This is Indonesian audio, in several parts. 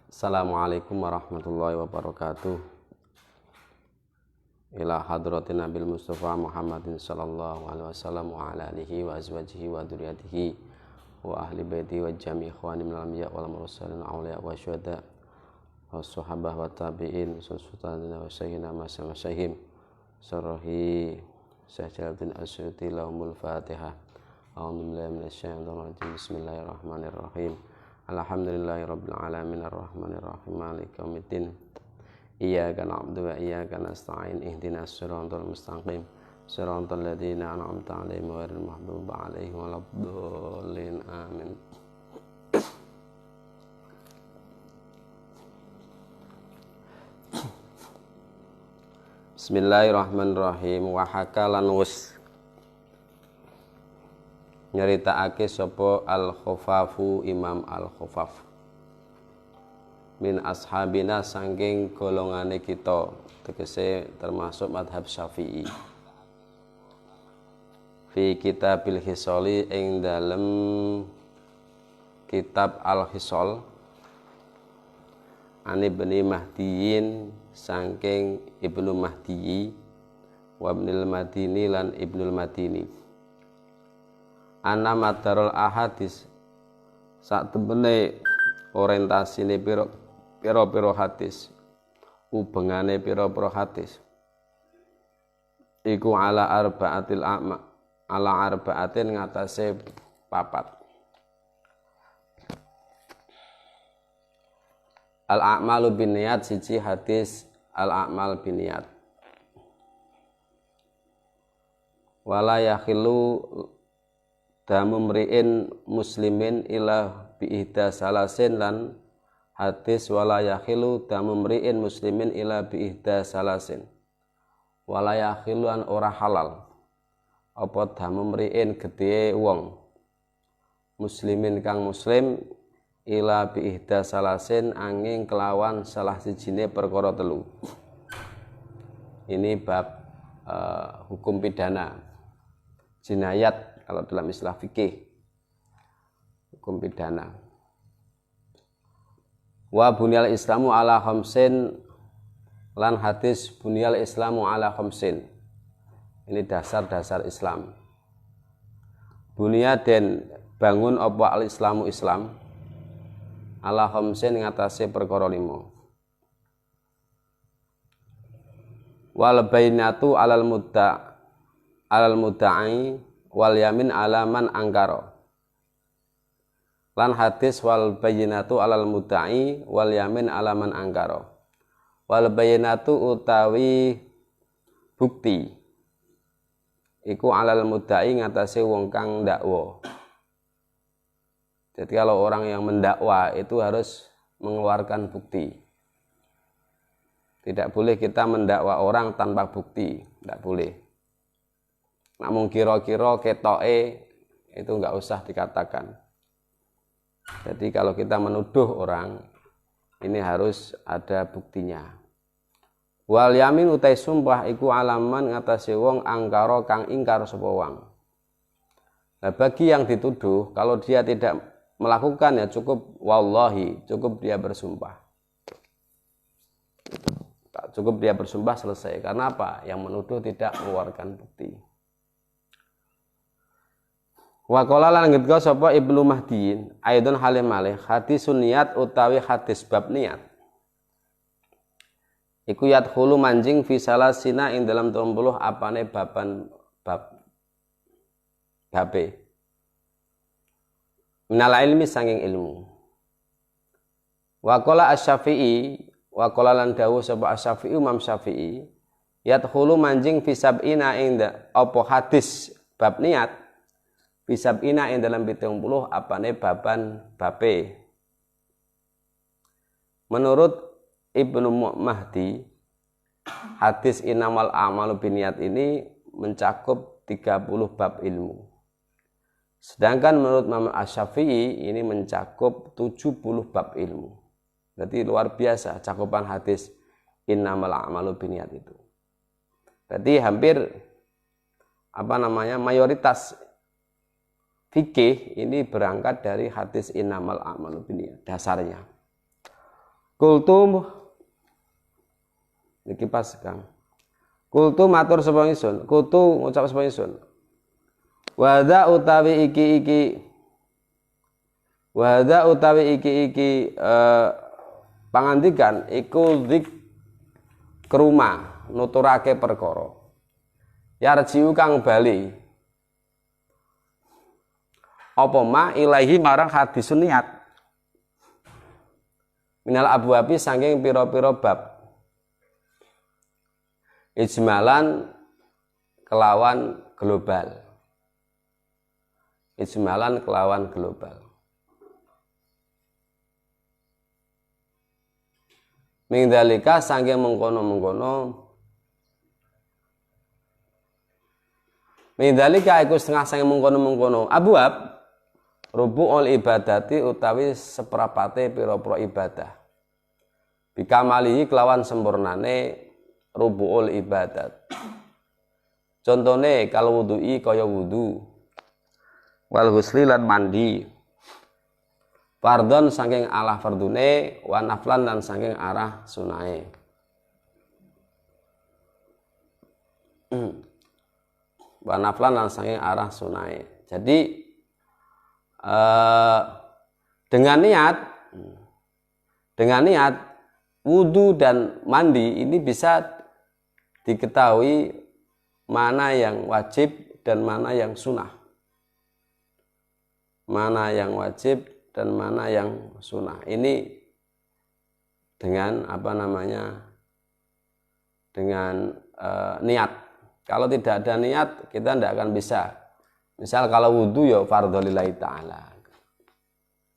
Assalamualaikum warahmatullahi wabarakatuh. Ila hadratin Nabil Mustafa Muhammadin sallallahu alaihi wasallam wa ala alihi wa azwajihi wa dzurriyyatihi wa ahli baiti wa jami' ikhwani minal anbiya wal mursalin awliya wa syuhada wa sahabah wa tabi'in sultanin wa sayyidina masyaykhim sarahi Syekh Jalaluddin Asyuti lahumul Fatihah. A'udzu billahi minasyaitonir rajim. Bismillahirrahmanirrahim. Alhamdulillahirabbil alamin arrahmanir rahim maliki yaumiddin. Iyyaka na'budu wa iyyaka nasta'in ihdinas siratal mustaqim siratal ladzina an'amta 'alaihim ghairil maghdubi 'alaihim waladdallin amin. Bismillahirrahmanirrahim. Wa hakalan wus nyeritakake sapa al-Khuffafu Imam al-Khuffaf min ashabina saking golongane kita, tegese termasuk madhab Syafi'i. Fi kitabil Hisali ing dalem kitab al-Hisal ani Ibnu Mahdiyin saking Ibnu Mahdi wa Ibnul Madini lan Ibnul Madini. Ana madarul ahadis sak temene orientasine pira-pira hadis, ubengane pira-pira hadis iku ala arba'atil a'ma, ala arba'atin ngatasé papat. Al a'malu binniyat siji hadis al a'mal binniyat. Wala yakhilu damu mri'in muslimin ila bi'ihda salasin lan hadis wala yakhilu damu mri'in muslimin ila bi'ihda salasin. Wala yakhilu an ora halal apa damu mri'in gedhe wong muslimin kang muslim ila bi'ihda salasin angin kelawan salah sijine perkara telu. Ini bab hukum pidana jinayat kalau dalam istilah fikih, hukum pidana. Wa bunyal islamu ala khamsin lan hadis bunyal islamu ala khamsin. Ini dasar-dasar Islam. Bunya den bangun apa al islamu Islam ala khamsin ngatasé perkara 5. Wal bainatu alal mudda'i wal yamin alaman angkara. Lan hadis wal bayyinatu alal mudda'i wal yamin alaman angkara. Wal bayyinatu utawi bukti iku alal mudda'i ngatasé wong kang ndakwa. Jadi kalau orang yang mendakwa itu harus mengeluarkan bukti. Tidak boleh kita mendakwa orang tanpa bukti, tidak boleh. Namun kira-kira ketoke itu enggak usah dikatakan. Jadi kalau kita menuduh orang ini harus ada buktinya. Wal yamin utai sumpah iku alaman ngatasi wong angkara kang ingkar sapa wong. Nah, bagi yang dituduh kalau dia tidak melakukan ya cukup wallahi, cukup dia bersumpah. Cukup dia bersumpah selesai. Karena apa? Yang menuduh tidak mengeluarkan bukti. Wa qala lan ngendika sapa Ibnu Mahdiin aidon halim malih hadisun niyat utawi hadis bab niat iku yadkhulu manjing fi salasina ing dalam 30 apane baban babe minal ilmi sanging ilmu. Wa qala asy-Syafi'i wa qala lan dawuh sapa asy-Syafi'i Imam Syafi'i yadkhulu manjing fi sab'ina ing apa hadis bab niat bisab'ina ing dalam 70 apane baban bape. Menurut Ibnu Mahdi hadis inamal a'malu binniyat ini mencakup 30 bab ilmu. Sedangkan menurut Imam Asy-Syafi'i ini mencakup 70 bab ilmu. Berarti luar biasa cakupan hadis innamal a'malu binniyat itu. Berarti hampir mayoritas fikih ini berangkat dari hadis innamal a'malu binniyat dasarnya. Kultum iki pas Kang. Kultu matur sapa ingsun, kutu ngucap sapa ingsun. Wada utawi iki pangandikan iku zik kruma nuturake perkara. Yarjiu kang bali. Apa ma ilahi marang hadisun niat. Minal abwabi saking pira-pira bab. Ijmalan kelawan global. Ijmalan kelawan global. Mingdalika saking mengkono-mengkono. Mingdalika iku setengah saking mengkono-mengkono. Abwab rubu'ul ibadati utawi seprapate pira-pira ibadah. Bikamalihi kelawan sempurnane rubu'ul ibadat. Contone kalau wudu'i kaya wudu. Wal ghusli lan mandi. Fardhon saking arah fardune, wa naflan lan saking arah sunahe. Wa naflan lan saking arah sunahe. Jadi dengan niat wudu dan mandi ini bisa diketahui mana yang wajib dan mana yang sunnah. Mana yang wajib dan mana yang sunnah. Ini dengan dengan niat. Kalau tidak ada niat kita tidak akan bisa. Misal kalau wudu ya fardhu lillahi ta'ala.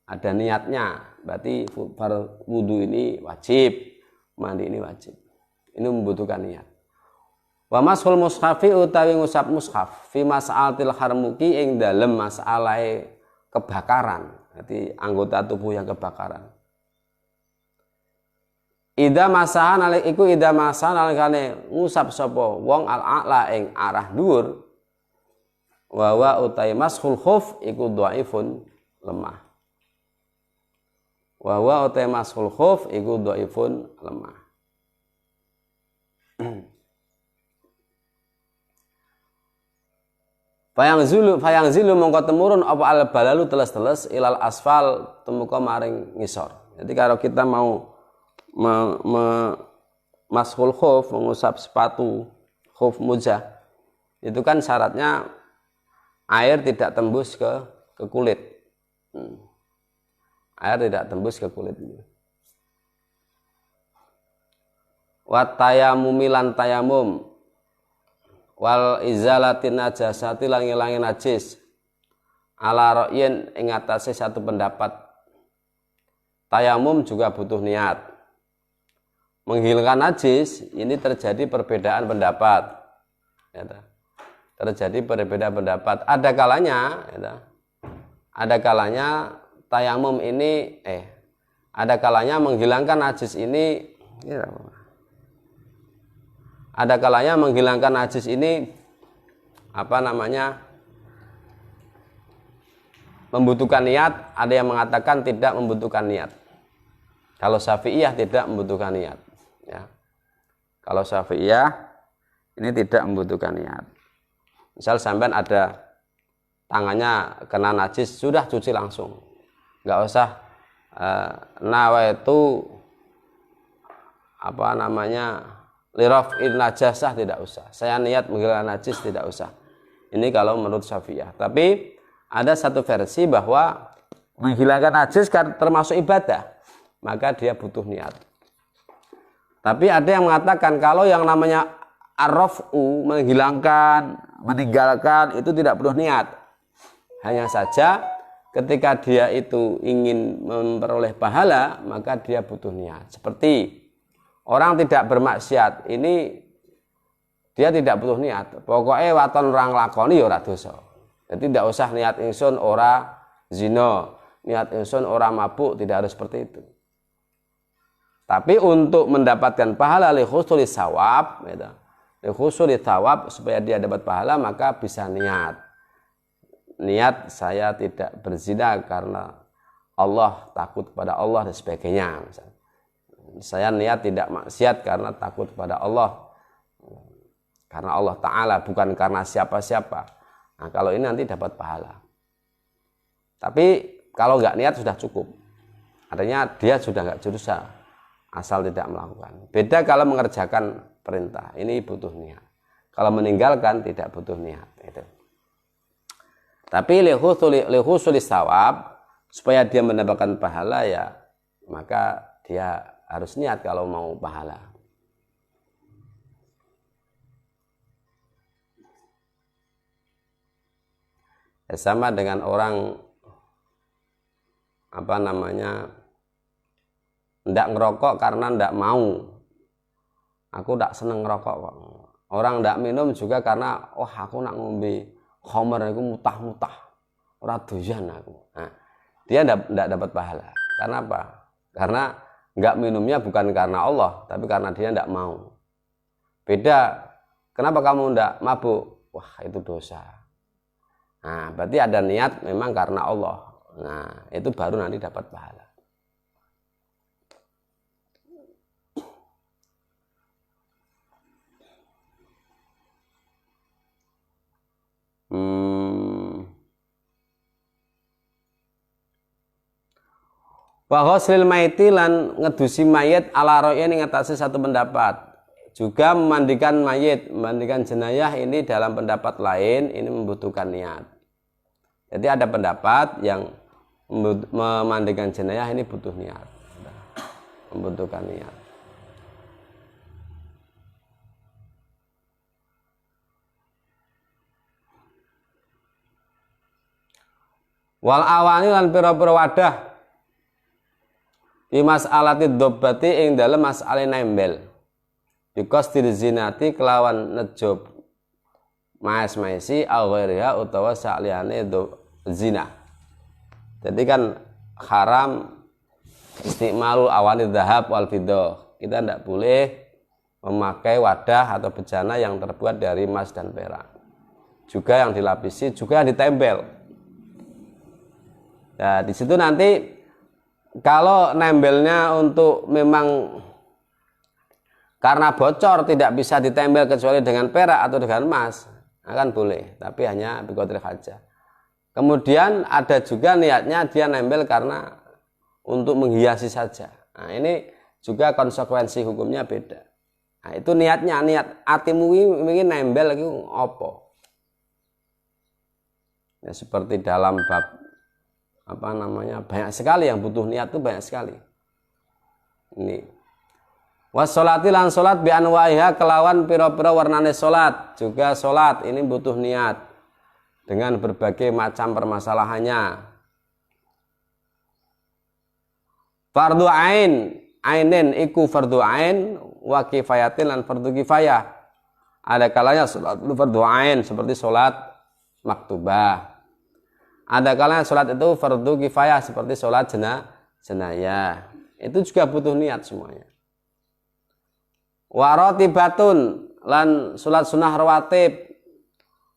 Ada niatnya, berarti wudu ini wajib, mandi ini wajib. Ini membutuhkan niat. Wa mashul mushafi utawi ngusap mushaf fi mas'alatil harmuki ing dalem masalahe kebakaran. Berarti anggota tubuh yang kebakaran. Ida masahan alik iku ida masahan alikane ngusap sapa wong al-a'la ing arah dhuwur. Wa wa utai mashul khuf iku dhaifun lemah. Wa wa utai mashul khuf iku dhaifun lemah. Fayang zilu mongko temurun apa al balalu teles-teles ilal asfal temuka maring ngisor. Jadi kalau kita mau mashul khuf, mengusap sepatu khuf mujah, itu kan syaratnya air tidak tembus ke kulit. Air tidak tembus ke kulit. Wat tayamumilan tayamum wal izalatin najasati lan ngilangin najis ala ra'yin ing atase satu pendapat. Tayamum juga butuh niat. Menghilangkan najis ini terjadi perbedaan pendapat. Ya, terjadi perbedaan pendapat. Ada kalanya tayamum ini ada kalanya menghilangkan najis ini ada kalanya menghilangkan najis ini membutuhkan niat, ada yang mengatakan tidak membutuhkan niat. Kalau Syafi'iyah tidak membutuhkan niat, ya. Kalau Syafi'iyah ini tidak membutuhkan niat. Misal sampean ada tangannya kena najis, sudah cuci langsung. Enggak usah nawaitu liraf'in najasah, tidak usah. Saya niat menghilangkan najis, tidak usah. Ini kalau menurut Syafi'iyah. Tapi ada satu versi bahwa menghilangkan najis kan termasuk ibadah, maka dia butuh niat. Tapi ada yang mengatakan kalau yang namanya ar-raf'u, menghilangkan, meninggalkan, itu tidak perlu niat. Hanya saja ketika dia itu ingin memperoleh pahala, maka dia butuh niat. Seperti orang tidak bermaksiat, ini dia tidak butuh niat. Pokoknya waton orang lakoni ya ora dosa. Jadi tidak usah niat ingsun ora zina, niat ingsun ora mabuk, tidak harus seperti itu. Tapi untuk mendapatkan pahala li husuli sawab, li husuli sawab supaya dia dapat pahala maka bisa niat. Niat saya tidak berzina karena Allah, takut kepada Allah dan sebagainya misalnya. saya niat tidak maksiat karena takut kepada Allah, karena Allah Ta'ala, bukan karena siapa-siapa. Nah, kalau ini nanti dapat pahala. Tapi kalau nggak niat sudah cukup, artinya dia sudah nggak dosa asal tidak melakukan. Beda kalau mengerjakan perintah, ini butuh niat. Kalau meninggalkan tidak butuh niat. Itu. Tapi lihusulis sawab, supaya dia mendapatkan pahala, ya maka dia harus niat kalau mau pahala. Ya, sama dengan orang ndak ngerokok karena ndak mau. Aku ndak seneng ngerokok kok. Orang ndak minum juga karena aku nak ngombe khamar aku mutah-mutah. Ora doyan aku. Nah, dia ndak dapat pahala. Karena apa? Karena nggak minumnya bukan karena Allah, tapi karena dia ndak mau. Beda. Kenapa kamu ndak mabuk? Wah, itu dosa. Nah, berarti ada niat memang karena Allah. Nah, itu baru nanti dapat pahala. Wa ghuslil maiti lan ngedusi mayit ala ra'yin ing atase satu pendapat. Juga memandikan mayit, memandikan jenayah ini dalam pendapat lain ini membutuhkan niat. Jadi ada pendapat yang memandikan jenayah ini butuh niat. Membutuhkan niat. Wal awani lan pira-pira wadah di mas'alati dobbati ing dalam mas'ale nembel. Because zinati kelawan nejob maes-maesi awariha utawa sakliyane zina. Jadi kan haram istimalul awani dhahab wal fiddah. Kita tidak boleh memakai wadah atau bejana yang terbuat dari emas dan perak. Juga yang dilapisi, juga yang ditempel. Nah, di situ nanti kalau nembelnya untuk memang karena bocor tidak bisa ditempel kecuali dengan perak atau dengan emas, akan boleh, tapi hanya biqadril hajah. Kemudian ada juga niatnya dia nempel karena untuk menghiasi saja. Nah, ini juga konsekuensi hukumnya beda. Nah, itu niatnya, niat atimu ingin nempel itu apa? Ya, seperti dalam bab banyak sekali yang butuh niat itu banyak sekali. Ini wassolati lan solat bi anwaiha kelawan pira-pira warnane solat. Juga solat ini butuh niat dengan berbagai macam permasalahannya. Fardu ainin iku fardu ain wa kifayatin lan fardu kifayah. Ada kalanya solat fardu ain seperti solat maktubah. Ada kalanya solat itu fardu kifayah seperti solat jenayah. Itu juga butuh niat semuanya. Warotibatun lan sulat sunnah rawatib,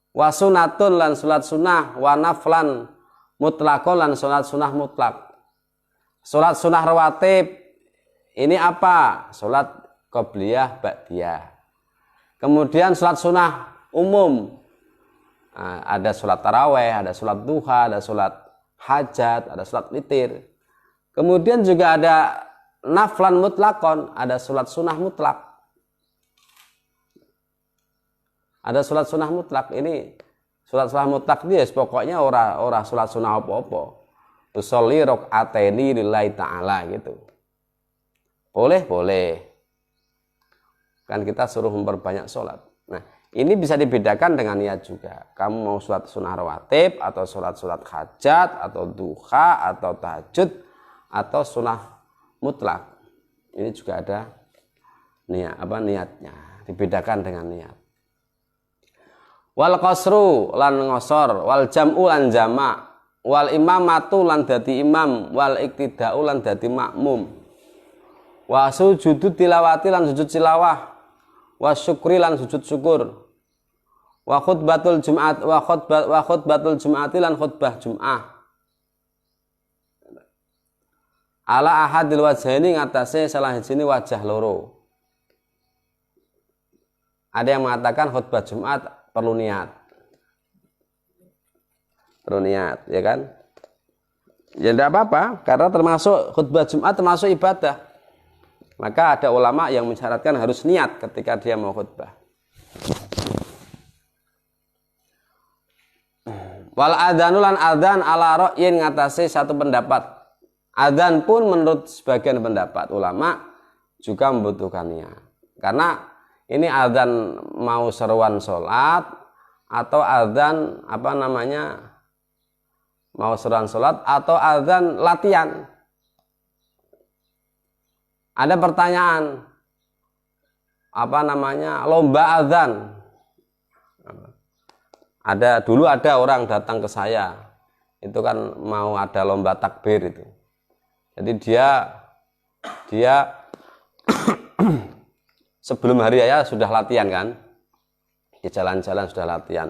wasunatun lan sulat sunnah, wanaflan mutlakon lan sulat sunnah mutlak. Sulat sunnah rawatib ini apa? Sulat qobliyah ba'diyah. Kemudian sulat sunnah umum, nah, ada sulat taraweh, ada sulat duha, ada sulat hajat, ada sulat witir. Kemudian juga ada naflan mutlakon, ada sulat sunnah mutlak. Ada sulat sunnah mutlak. Ini sulat sunnah mutlak dia pokoknya ora sulat sunnah apa-apa. Usolli rakaataini lillahi ta'ala gitu. Boleh. Kan kita suruh memperbanyak sholat. Nah, ini bisa dibedakan dengan niat juga. Kamu mau sholat sunnah rawatib atau sholat hajat atau duha atau tahajud atau sunnah mutlak. Ini juga ada niatnya. Dibedakan dengan niat. Wal qasru lan ngosor, wal jam'u lan jama', wal imamatu lan dadi imam, wal iktida'u lan dadi makmum. Wa sujudu tilawati lan sujud tilawah, wa syukri lan sujud syukur. Wa khutbatul Jumat wa khutbatul Jum'ati lan khutbah Jum'ah. ala ahadil wajhaini ngatasé salah siji wajah loro. Ada yang mengatakan khutbah Jumat perlu niat. Perlu niat, ya kan? Ya tidak apa-apa, karena termasuk khutbah Jumat termasuk ibadah. Maka ada ulama yang mensyaratkan harus niat ketika dia mau khutbah. Wal adzanulan adzan ala ra'yin ngatasi satu pendapat. Adzan pun menurut sebagian pendapat ulama juga membutuhkan niat. Karena ini adzan mau seruan sholat atau adzan mau seruan sholat atau adzan latihan. Ada pertanyaan lomba adzan. Dulu ada orang datang ke saya, itu kan mau ada lomba takbir itu. Jadi dia sebelum hari raya sudah latihan kan, di jalan-jalan sudah latihan,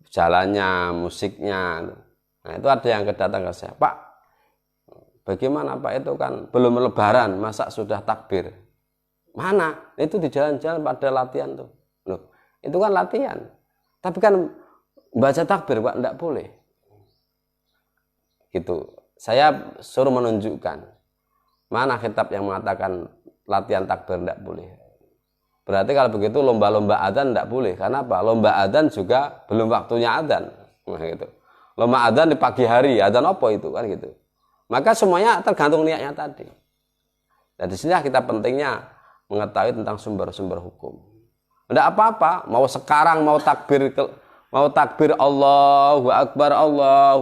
jalannya, musiknya. Nah itu ada yang datang ke saya, Pak, bagaimana Pak, itu kan belum lebaran, masa sudah takbir? Mana? Itu di jalan-jalan pada latihan tuh. Loh, itu kan latihan. Tapi kan baca takbir Pak, enggak boleh. Gitu. Saya suruh menunjukkan mana kitab yang mengatakan latihan takbir enggak boleh. Berarti kalau begitu lomba-lomba adzan enggak boleh. Karena apa? Lomba adzan juga belum waktunya adzan. Nah, gitu. Lomba adzan di pagi hari, adzan apa itu kan gitu. Maka semuanya tergantung niatnya tadi. Dan di sini kita pentingnya mengetahui tentang sumber-sumber hukum. Enggak apa-apa, mau sekarang mau takbir Allahu Akbar, Allah,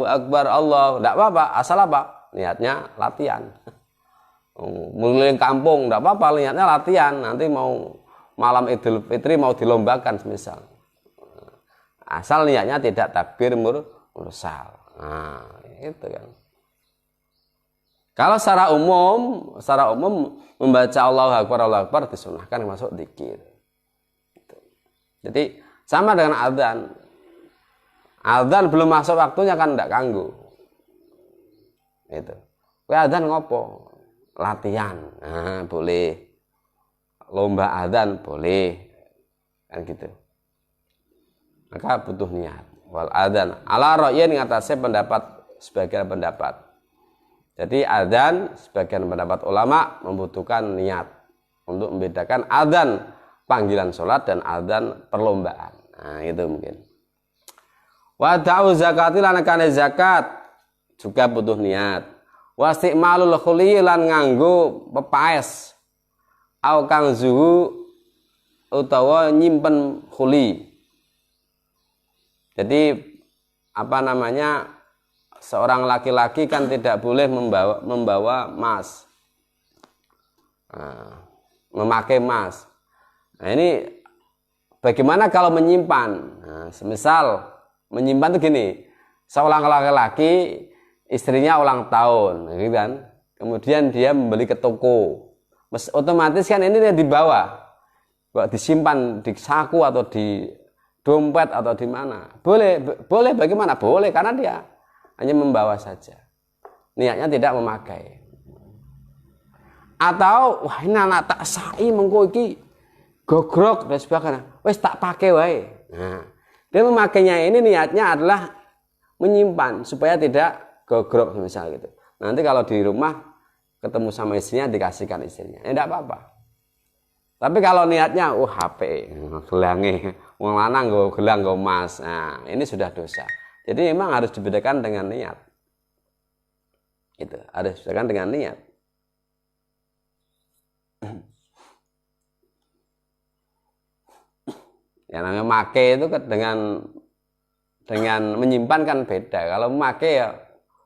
enggak apa-apa, asal apa? Niatnya latihan. Mengeliling kampung, enggak apa-apa, niatnya latihan. Nanti mau malam Idul Fitri mau dilombakan semisal. Asal niatnya tidak takbir mursal. Nah, itu kan. Kalau secara umum membaca Allahu Akbar disunahkan masuk dzikir. Jadi sama dengan adzan. Adzan belum masuk waktunya kan tidak ganggu. Itu. Adzan ngopo? Latihan. Nah, boleh. Lomba adzan boleh. Kan gitu. Maka butuh niat. Wal adzan ala ra'yin ngatasé sebagian pendapat. Jadi adzan sebagian pendapat ulama membutuhkan niat untuk membedakan adzan panggilan sholat dan adzan perlombaan. Nah, itu mungkin. Wa ta'u zakati lan kane zakat juga butuh niat. Wa istimalul khuli lan nganggo pepaes au kang zuhu utawa nyimpen khuli. Jadi seorang laki-laki kan tidak boleh membawa emas, memakai emas. Nah ini bagaimana kalau menyimpan? Nah, semisal menyimpan itu gini, seorang laki-laki istrinya ulang tahun, gitu kan? Kemudian dia membeli ke toko, otomatis kan ini dia dibawa, disimpan di saku atau di dompet atau di mana? Boleh bagaimana? Boleh karena dia hanya membawa saja, niatnya tidak memakai. Atau wah ini anak tak sai mengko iki gogrok dan sebagainya, wes tak pakai wae. Nah, dia memakainya ini niatnya adalah menyimpan supaya tidak gogrok misal gitu. Nanti kalau di rumah ketemu sama istrinya dikasihkan istrinya, tidak apa-apa. Tapi kalau niatnya HP, gelange, wong lanang nggo gelang nggo emas. Nah, ini sudah dosa. Jadi memang harus dibedakan dengan niat. Itu harus dibedakan dengan niat. Ya namanya make itu dengan menyimpan kan beda. Kalau make ya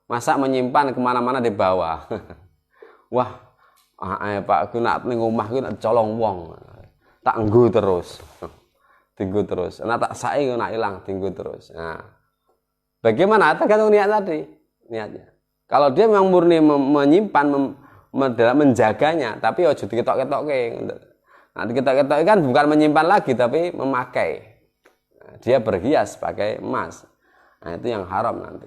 masa menyimpan kemana-mana di bawah. Wah, Pak aku nak ning omah ku nak colong wong. Tak nggo terus. Tinggu terus. Nah tak sae nak ilang tinggu terus. Nah, bagaimana? Tergantung niat tadi, niatnya. Kalau dia memang murni menyimpan, menjaganya, tapi ojo diketok-ketokke. Nah, diketok-ketok kan bukan menyimpan lagi, tapi memakai. Nah, dia berhias pakai emas. Nah, itu yang haram nanti.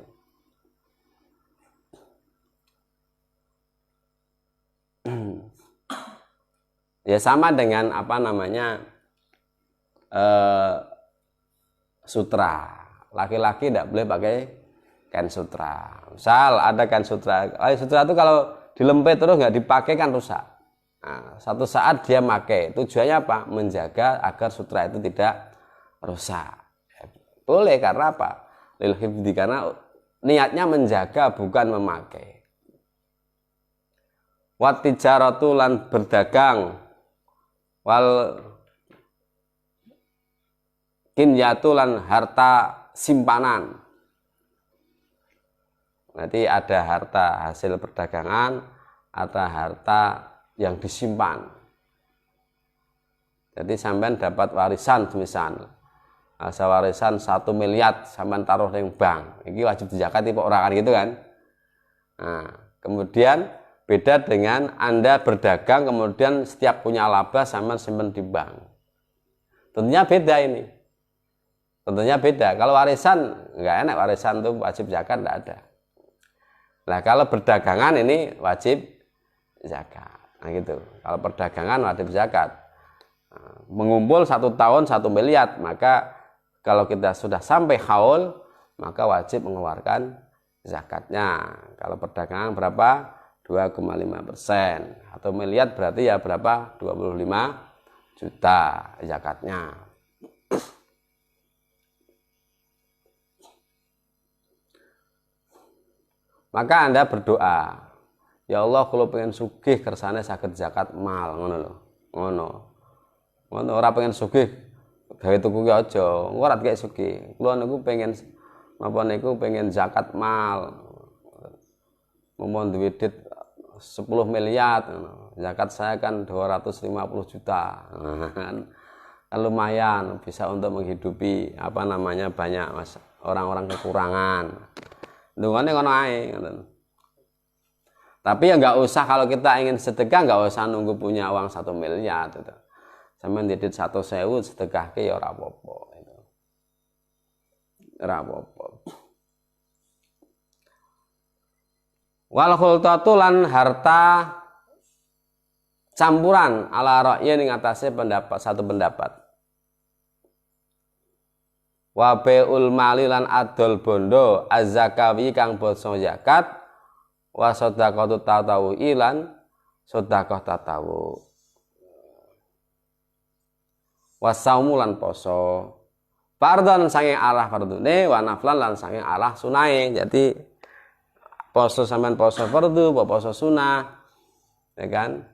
Ya sama dengan apa namanya sutra. Laki-laki tidak boleh pakai kain sutra. Misal ada kain sutra, kain sutra itu kalau dilempit terus nggak dipakai kan rusak. Nah, satu saat dia pakai, tujuannya apa? Menjaga agar sutra itu tidak rusak. Boleh karena apa? Lil hifdi, karena niatnya menjaga bukan memakai. Wat tijaratu lan berdagang, wal kinyatu lan harta simpanan. Nanti ada harta hasil perdagangan, ada harta yang disimpan. Jadi sampean dapat warisan misal, warisan 1 miliar sampean taruh di bank, ini wajib dizakati kok orang kan gitu kan. Nah, kemudian beda dengan Anda berdagang kemudian setiap punya laba sampean simpan di bank. Tentunya beda ini. Tentunya beda. Kalau warisan nggak enak, warisan itu wajib zakat enggak ada. Nah, kalau berdagangan ini wajib zakat. Nah gitu. Kalau perdagangan wajib zakat. Nah, mengumpul 1 tahun 1 miliar, maka kalau kita sudah sampai haul, maka wajib mengeluarkan zakatnya. Kalau perdagangan berapa? 2,5%. Atau miliar berarti ya berapa? 25 juta zakatnya. Maka Anda berdoa, ya Allah kalau pengen sugih kersane saged zakat mal, ngono lho. Ngono. Ngono ora pengen sugih gawe tuku ki aja, engko ora dikek sugih. Kula niku pengen napa niku pengen zakat mal. Momon duwe duit 10 miliar, zakat saya kan 250 juta. Kan lumayan bisa untuk menghidupi apa namanya banyak orang-orang kekurangan. Dungane ngono ae. Tapi ya nggak usah, kalau kita ingin sedekah nggak usah nunggu punya uang 1 miliar gitu. Sampeyan didit 100.000 sedekah ke ya ora apa-apa gitu. Ora apa-apa. Wal khultatu lan harta campuran ala ra'yin ing atase pendapat satu pendapat. Wa bai'ul mali lan adol bondo az-zakawi kang basa zakat, wa shadaqatu tatawu lan sedekah tatawu, wa saumu lan poso fardhon saking arah fardune, wa naflan lan saking arah sunahe. Jadi poso sampean poso fardhu apa poso sunah ya kan.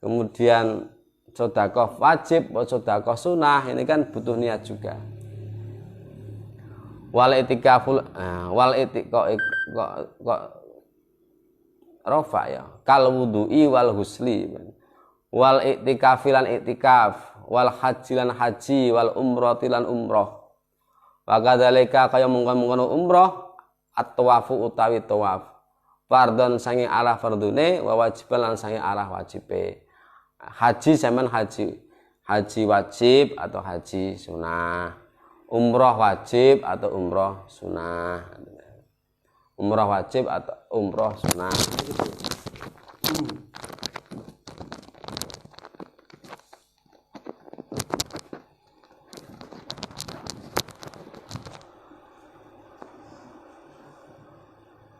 Kemudian sedekah wajib apa sedekah sunah, ini kan butuh niat juga. Wal itikaful wal itikok kok rafa ya kal wudu'i wal husli, wal itikafilan itikaf, wal hajilan haji, wal umratilan umroh, wa kadzalika kaya mungkon-mungkon umroh at-tawafu utawi tawaf fardhon sange arah fardune, wa wajiban lan sange arah wajibe. Haji sampean haji wajib atau haji sunah, umroh wajib atau umroh sunah, umroh wajib atau umroh sunah.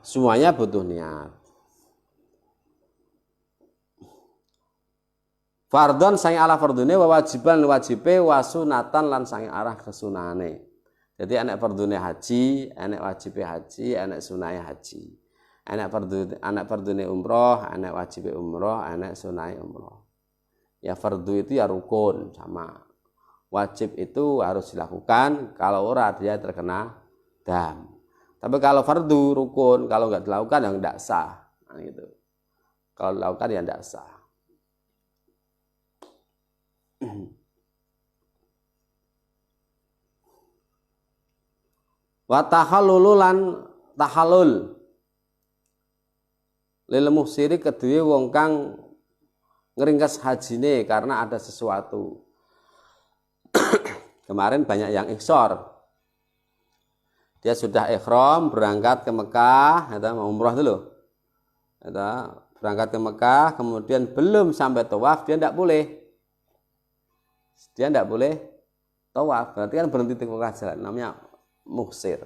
Semuanya butuh niat. Fardhon sange ala fardune, wa wajiban wajibe, wa sunatan lan sange arah kesunahane. Jadi anak fardune haji, anak wajibe haji, anak sunahe haji. Anak fardune umroh, anak wajibe umroh, anak sunahe umroh. Ya fardu itu ya rukun sama. Wajib itu harus dilakukan, kalau ora dia terkena dam. Tapi kalau fardu rukun, kalau nggak dilakukan ya nggak sah. Nah, gitu. Kalau dilakukan ya nggak sah. Wa tahallululan tahallul lil muhsiri kedue wong kang ngringkes hajine karena ada sesuatu. Kemarin banyak yang ikhsor. Dia sudah ihram berangkat ke Mekah, mau umroh dulu. berangkat ke Mekah, kemudian belum sampai tawaf, dia tidak boleh. Dia tidak boleh tawaf, berarti kan berhenti di tengah jalan, namanya muksir.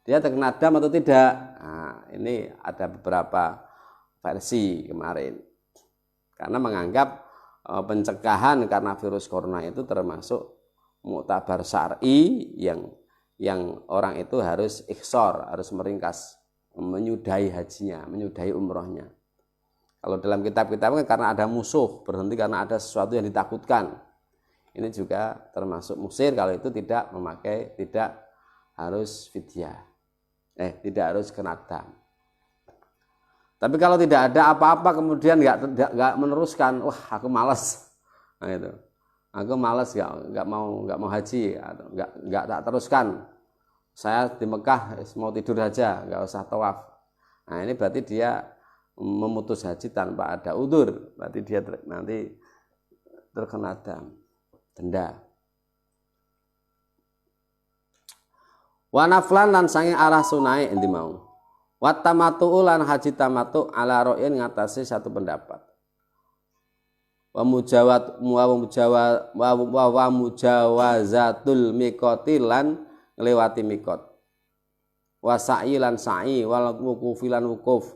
Dia terkena dam atau tidak? Nah, ini ada beberapa versi kemarin. Karena menganggap pencegahan karena virus corona itu termasuk muktabar syar'i yang orang itu harus ikhsor, harus meringkas, menyudahi hajinya, menyudahi umrohnya. Kalau dalam kitab-kitab kan karena ada musuh, berhenti karena ada sesuatu yang ditakutkan. Ini juga termasuk musir kalau itu tidak harus fidyah. Tidak harus kena dam. Tapi kalau tidak ada apa-apa kemudian nggak meneruskan, wah aku malas, nah itu, aku malas nggak mau haji, atau nggak tak teruskan, saya di Mekah mau tidur saja, nggak usah tawaf. Nah ini berarti dia memutus haji tanpa ada udzur, berarti dia nanti terkena denda. Wa naflan lan sange arah sunai endi mau. Wa tamatu lan haji tamatu ala ra'yin ngatasi satu pendapat. Wa mujawazatul miqati lan nglewati miqat. Wa sa'i lan sa'i wal wuqufi lan wukuf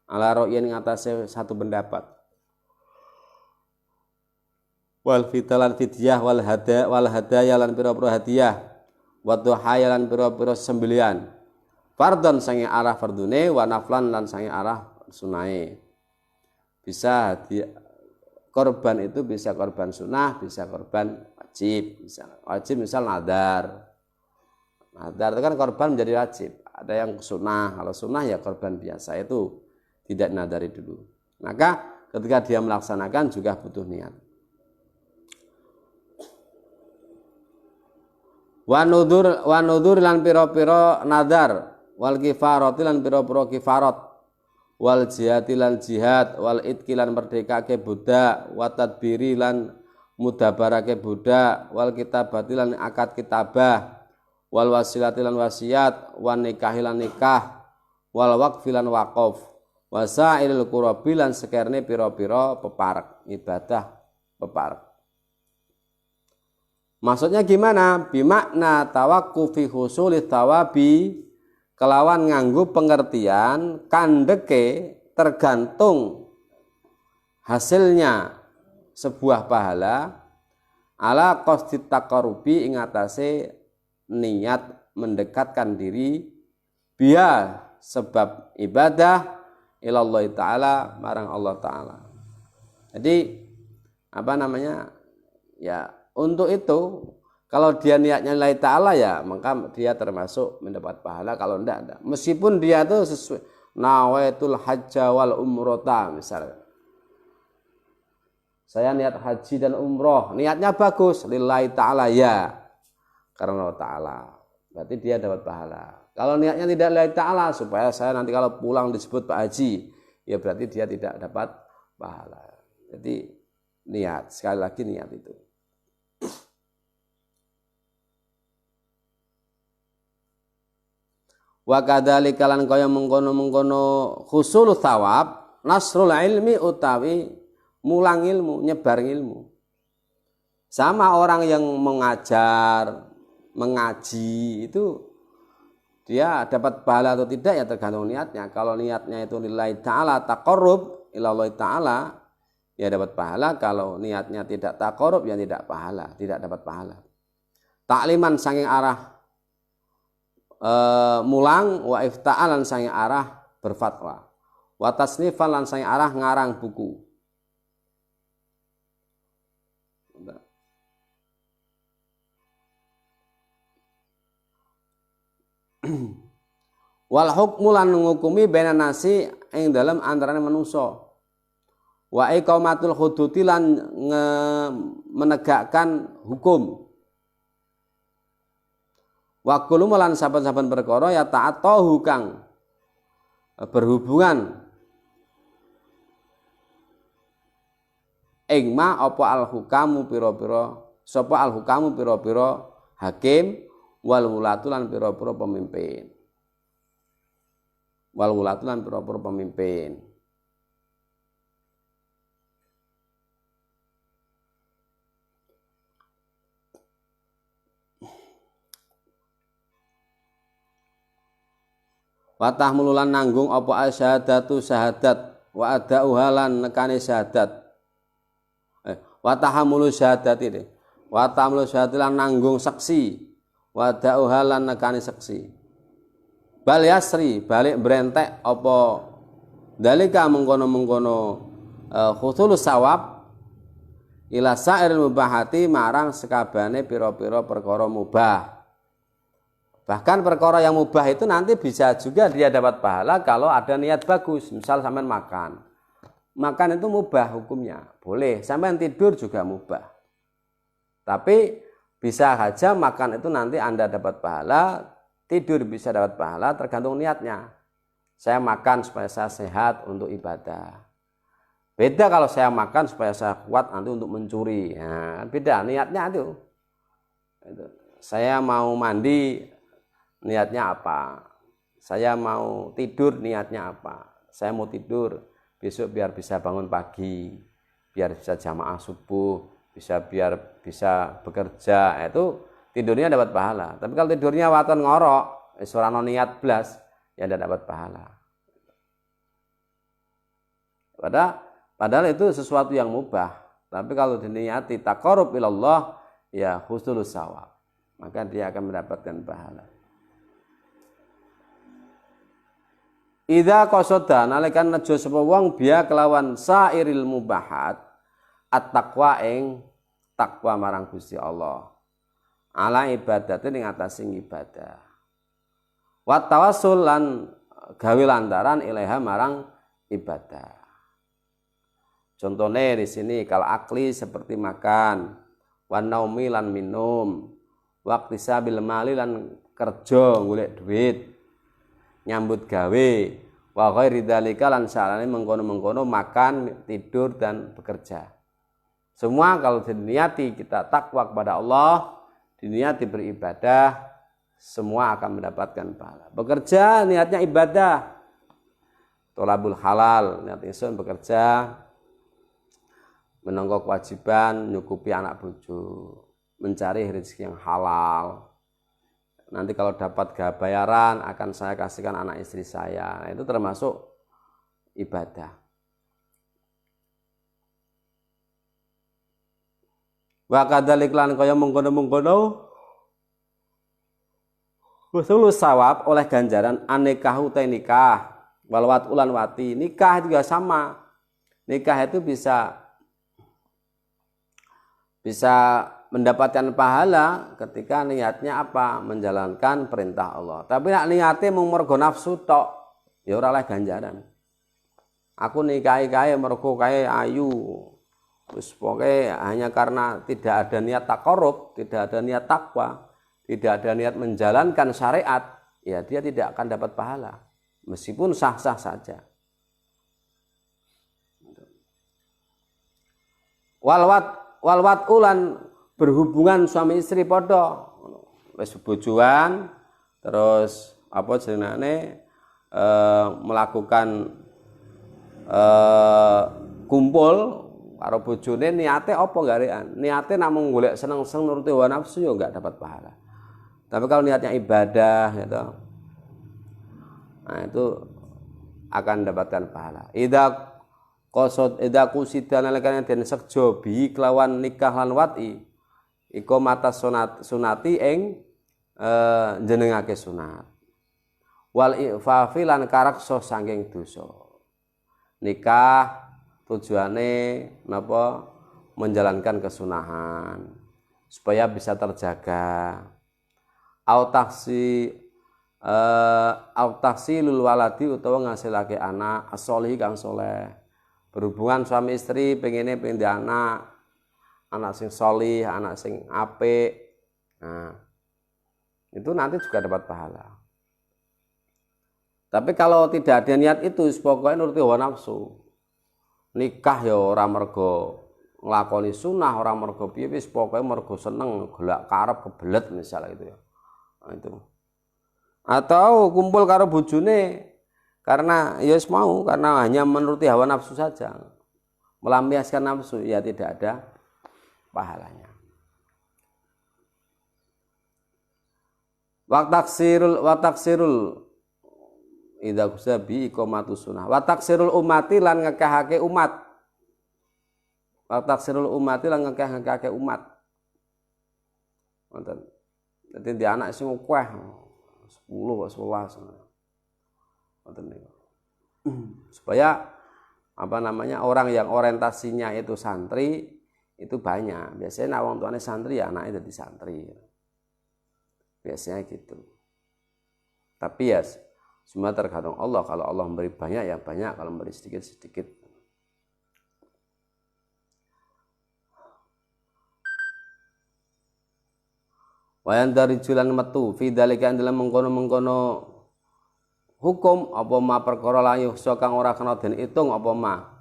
ala ra'yin ngatasi satu pendapat. Wal fitalan fidyah wal hadaya lan pira-pira hadiah. Wa duhaya lan pira-pira sembelian. Fardhon sange arah fardune wa naflan lan sange arah sunai. Bisa korban itu bisa korban sunnah, bisa korban wajib. Wajib misal nadar. Nadar itu kan korban menjadi wajib. Ada yang sunnah, kalau sunnah ya korban biasa itu tidak nadari dulu. Maka ketika dia melaksanakan juga butuh niat. Wa nudur lan pira-pira nadar. Wal kifarati lan pira-pira kifarat, wal jihati lan jihad, wal itki lan merdekake budak, wa tadbiri lan mudabarake budak, wal kitabati lan akad kitabah, wal wasilati lan wasiat, wan nikahi lan nikah, wal waqfi lan waqaf, wa sa'iril qurabi lan sekerne pira-pira peparek ibadah peparek. Maksudnya gimana? Bimakna tawaqqufi husuli thawabi, kelawan nganggo pengertian kandeke tergantung hasilnya sebuah pahala ala qasdi taqarrubi ing atase niat mendekatkan diri biya sebab ibadah ilallah taala marang Allah taala. Jadi ya untuk itu kalau dia niatnya lillahi ta'ala ya maka dia termasuk mendapat pahala, kalau enggak. Meskipun dia itu sesuai nawaitul hajja wal umrota misalnya. Saya niat haji dan umroh, niatnya bagus lillahi ta'ala ya karena Allah ta'ala. Berarti dia dapat pahala. Kalau niatnya tidak lillahi ta'ala supaya saya nanti kalau pulang disebut Pak Haji, ya berarti dia tidak dapat pahala. Jadi niat, sekali lagi niat itu. Wa kadzalika lan kaya mengkono-mengkono husul thawab nasrul ilmi utawi mulang ilmu, nyebar ilmu. Sama orang yang mengajar, mengaji itu dia dapat pahala atau tidak ya tergantung niatnya. Kalau niatnya itu lillahi ta'ala taqarrub ilallah ta'ala ya dapat pahala, kalau niatnya tidak taqarrub ya tidak dapat pahala. Takliman saking arah mulang, wa ifta'al lan sange arah berfatwa, wa tasnifan lan sange arah ngarang buku. Wal hukmu lan ngukumi bena nasi ing dalam antarané manungsa, wa iqamatul huduti lan menegakkan hukum. Wa kullu lan saben-saben perkara ya ta'atahu kang berhubungan ing ma apa al hukamu pira-pira sapa al hukamu pira-pira hakim wal wulatu lan pira-pira pemimpin. Wal wulatu lan pira-pira pemimpin. Wa tahmululan nanggung apa asyhadatu syahadat wa adauha lan nekane syahadat. Wa tahammulu syahadat ini. Wa tahammulu syahadat lan nanggung saksi wa adauha lan nekane saksi. Bal yasri balik berentek apa dalika mengkono-mengkono khusulus sawab ila sairil mubahati marang sekabane pira-pira perkara mubah. Bahkan perkara yang mubah itu nanti bisa juga dia dapat pahala kalau ada niat bagus. Misal sampean makan. Makan itu mubah hukumnya, boleh. Sampean tidur juga mubah. Tapi bisa saja makan itu nanti Anda dapat pahala, tidur bisa dapat pahala tergantung niatnya. Saya makan supaya saya sehat untuk ibadah. Beda kalau saya makan supaya saya kuat nanti untuk mencuri. Nah, beda niatnya itu. Saya mau mandi, niatnya apa? Saya mau tidur, niatnya apa? Saya mau tidur besok biar bisa bangun pagi, biar bisa jamaah subuh, biar bisa bekerja. Itu tidurnya dapat pahala. Tapi kalau tidurnya waton ngorok, ora ono niat blas, ya tidak dapat pahala. Padahal itu sesuatu yang mubah. Tapi kalau diniati taqarrub ilallah, ya husnul sawab, maka dia akan mendapatkan pahala. Idza qasada nalikan nejo sapa wong biya kelawan sairil mubahat at-taqwa ing takwa marang Gusti Allah. Ala ibadate ning atase ibadah. Wa tawassul lan gawe lantaran ilaha marang ibadah. Contohnya di sini kalau akli seperti makan, wa naumi lan minum, waqti sabil mali lan kerja golek duit, nyambut gawe, wa ghairi dzalika lan salane mengkono-mengkono makan, tidur dan bekerja. Semua kalau diniati kita takwa kepada Allah, diniati beribadah, semua akan mendapatkan pahala. Bekerja niatnya ibadah. Tolabul halal, niat ingsun bekerja menanggung kewajiban nyukupi anak bojo, mencari rezeki yang halal. Nanti kalau dapat bayaran akan saya kasihkan anak istri saya. Nah, itu termasuk ibadah. Wa kadzalik lan kaya mengkono-mengkono husulus sawab oleh ganjaran anikahu ta nikah wal wat ulan wati. Nikah juga sama. Nikah itu bisa mendapatkan pahala ketika niatnya apa? Menjalankan perintah Allah. Tapi nak niatnya mau mergo nafsu tok, ya ora oleh ganjaran. Aku nikahi kae mergo kae ayu. Terus pokoknya hanya karena tidak ada niat taqarrub, tidak ada niat takwa, tidak ada niat menjalankan syariat, ya dia tidak akan dapat pahala. Meskipun sah-sah saja. Walwat ulan berhubungan suami istri padha wis bojoan terus apa jenenge melakukan kumpul karo bojone niate apa garekan niate namung golek seneng-seneng nuruti hawa nafsu ya enggak dapat pahala. Tapi kalau niatnya ibadah gitu, nah itu akan mendapatkan pahala. Idza qusida nalikane den sekjo bi kelawan nikah lan wati iku mata sunati ing jenengake sunat wal ifafi lan karaksa saking dosa. Nikah tujuane napa menjalankan kesunahan supaya bisa terjaga au tahsilul waladi utawa ngasilake anak as-sholih kang saleh. Berhubungan suami istri pengen anak sing solih, anak sing apik. Nah, itu nanti juga dapat pahala. Tapi kalau tidak ada niat itu, pokoknya nuruti hawa nafsu. Nikah ya ora mergo nglakoni sunah, ora mergo piye wis pokoke mergo seneng, gelak karep kebelet misalnya gitu ya. Nah, itu. Atau kumpul karo bojone karena yes mau karena hanya menuruti hawa nafsu saja, melampiaskan nafsu, ya tidak ada pahalanya. Wa taksirul idza kusabi iqamatus sunnah wa taksirul ummati lan ngekehake umat wa taksirul ummati lan ngekehake umat wonten dadi di anak sing akeh 10 kok 11 wonten niku supaya apa namanya orang yang orientasinya itu santri itu banyak. Biasanya wong tuane santri ya anaknya jadi santri biasanya gitu. Tapi ya semua tergantung Allah. Kalau Allah memberi banyak ya banyak, kalau memberi sedikit sedikit. Wayan dari julan metu fi dalika dalam mengkono-mengkono hukum apa ma perkara layu kang ora kena den itung apa ma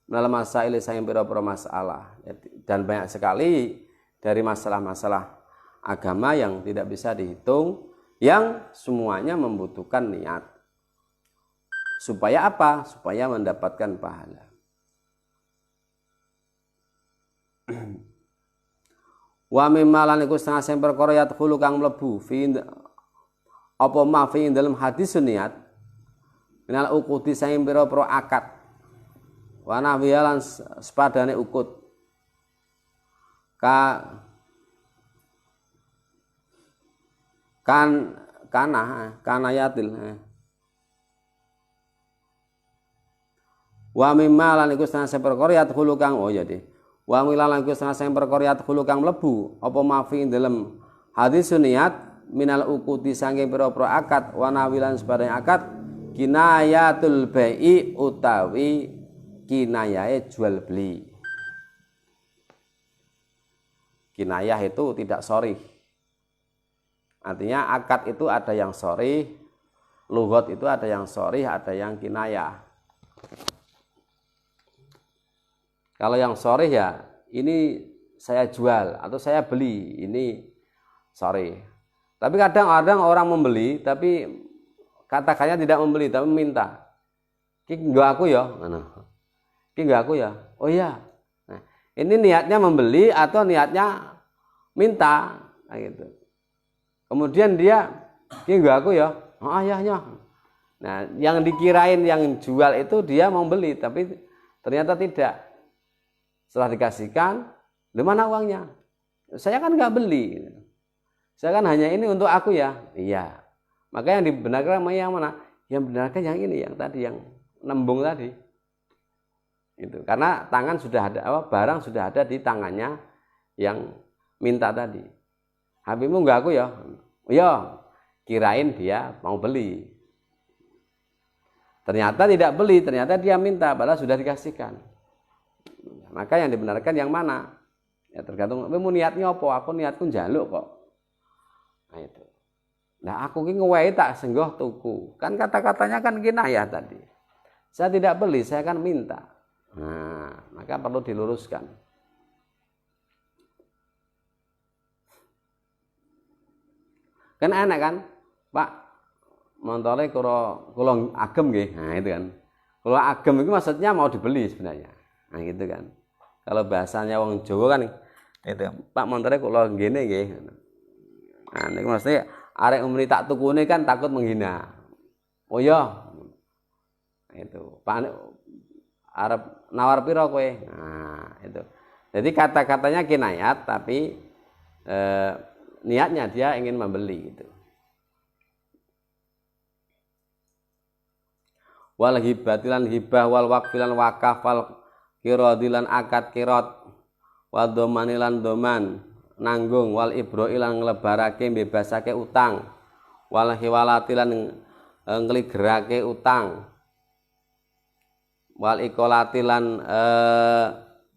dalam masail saing pira-pira masalah. Dan banyak sekali dari masalah-masalah agama yang tidak bisa dihitung, yang semuanya membutuhkan niat. Supaya apa? Supaya mendapatkan pahala. Wa mimma lan iku setengah sing perkara yadkhulu kang mlebu fi apa ma fi dalam hadis niat minal uqudi saing pira-pira akad wa nahwiya lan sepadane ukut kana yatil wa mimma lan iku setengah sing perkara yadkhulu kang wa mimma lan iku setengah sing perkara yadkhulu kang mlebu apa ma fi dalam hadis niat minal uqudi saking pira-pira akad wa nahwilan sepadane akad kinayatul bai'i utawi kinayahe jual beli. Kinayah itu tidak sharih. Artinya akad itu ada yang sharih, lughat itu ada yang sharih, ada yang kinayah. Kalau yang sharih ya ini saya jual atau saya beli, ini sharih. Tapi kadang-kadang orang membeli tapi katakannya tidak membeli tapi minta. Ki nggo aku ya, ngono. Ki nggo aku ya. Oh iya. Nah, ini niatnya membeli atau niatnya minta, nah, gitu. Kemudian dia ki nggo aku ya. Oh ayahnya. Nah, yang dikirain yang jual itu dia mau beli tapi ternyata tidak. Setelah dikasihkan, "Di mana uangnya?" "Saya kan nggak beli. Saya kan hanya ini untuk aku ya." Iya. Maka yang dibenarkan yang mana? Yang benarkan yang ini, yang tadi, yang nembung tadi. Itu karena tangan sudah ada, barang sudah ada di tangannya yang minta tadi. "Habibmu enggak aku ya?" "Iya." Kirain dia mau beli. Ternyata tidak beli, ternyata dia minta padahal sudah dikasihkan. Maka yang dibenarkan yang mana? Ya tergantung kamu niatnya apa. Aku niatku njaluk kok. Nah itu. Nah aku ki ngewehi tak senggoh tuku. Kan kata-katanya kan kinayah tadi. Saya tidak beli, saya kan minta. Nah, maka perlu diluruskan. Kan enak kan? Pak, montore kula agem nggih. Nah itu kan. Kalau agem itu maksudnya mau dibeli sebenarnya. Nah gitu kan. Kalau bahasanya wong Jawa kan itu, Pak montore kula ngene nggih. Nah niku maksudnya arek umri tak tukune kan takut menghina. Oh iya. Itu. Pak arep nawar piro kowe? Nah, itu. Jadi kata-katanya kinayat tapi niatnya dia ingin membeli gitu. Wal hibatilan hibah wal waqfilan wakaf wal kiradilan akad kirad wal domanilan doman nanggung wal ibroilan nglebarake bebasake utang wal hiwalatilan ngligerake utang wal ikolatilan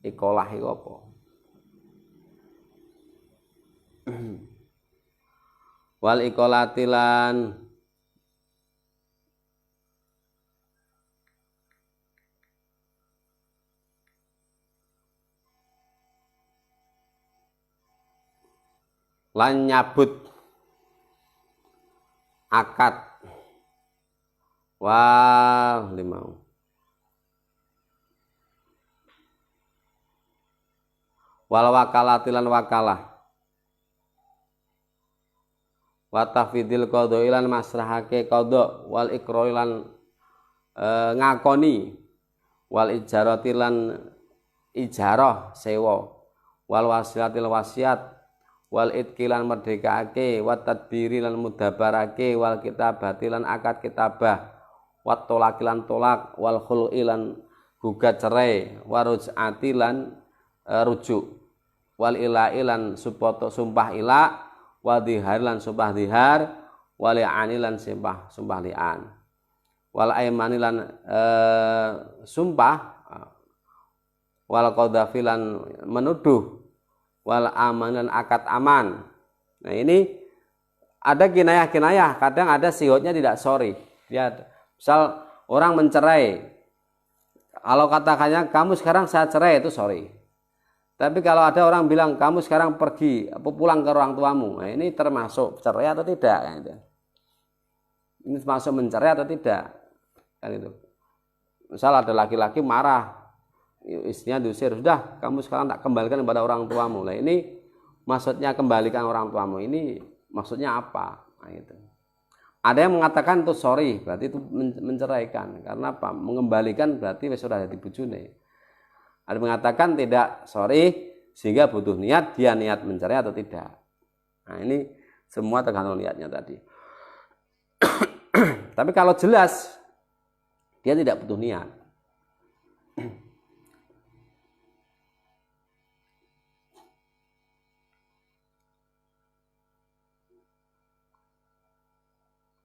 ikolah iku apa wal ikolatilan lan nyabut akad wal limau wal wakalatilan wakalah wa tafidil qadha lan masrahake qadha wal iqrar lan ngakoni wal ijarati lan ijarah sewa wal wasiatil wasiat wal itkilan merdekaake wa tadbiri lan mudabarake wal kitabati lan akad kitabah wat tolakilan tolak wal khul'i lan gugat cerai wa ruj'ati lan rujuk wal ila'i lan sumpah ila wa dhihar lan sumpah dhihar wal li'ani lan sumpah li'an wal aimani lan sumpah wal qadhafi lan menuduh wal aman dan akad aman. Nah ini ada kinayah-kinayah, kadang ada sihotnya tidak sorry. Ya, misal orang mencerai, kalau katakannya kamu sekarang saya cerai itu sorry. Tapi kalau ada orang bilang kamu sekarang pergi pulang ke orang tuamu, nah ini termasuk cerai atau tidak? Kan itu. Ini termasuk mencerai atau tidak? Kan itu. Misal ada laki-laki marah, istrinya diusir, sudah kamu sekarang tak kembalikan kepada orang tuamu. Nah ini maksudnya kembalikan orang tuamu ini maksudnya apa? Nah, itu. Ada yang mengatakan itu sorry, berarti itu menceraikan. Karena apa? Mengembalikan berarti sudah ada di bojone. Ada yang mengatakan tidak sorry sehingga butuh niat, dia niat mencerai atau tidak. Nah ini semua tergantung niatnya tadi. Tapi kalau jelas dia tidak butuh niat.